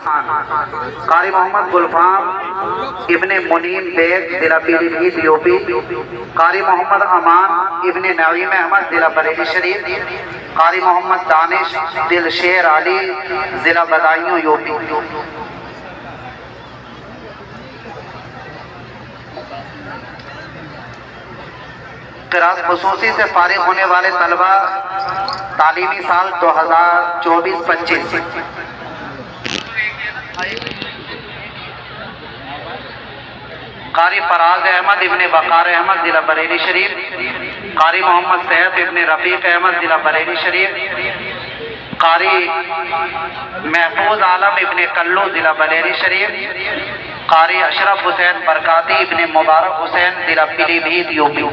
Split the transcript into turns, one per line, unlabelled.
कारी मोहम्मद गुलफाम इब्ने मुनीम बेग जिला पीलीभीत यूपी। कारी मोहम्मद अमान इब्ने नईम अहमद जिला बरेली शरीफ। कारी मोहम्मद दानिश दिलशेर अली जिला बदायूं यूपी। क़िरात ख़ुसूसी से फारिग होने वाले तलबा तालीमी साल 2024-25 कारी फराज अहमद इब्ने वकार अहमद जिला बरेली शरीफ। कारी मोहम्मद सैफ इब्ने रफ़ीक अहमद जिला बरेली शरीफ। कारी महफूज आलम इब्ने कल्लू जिला बरेली शरीफ। कारी अशरफ हुसैन बरकाती इब्ने मुबारक हुसैन जिला पीलीभीत यूपी।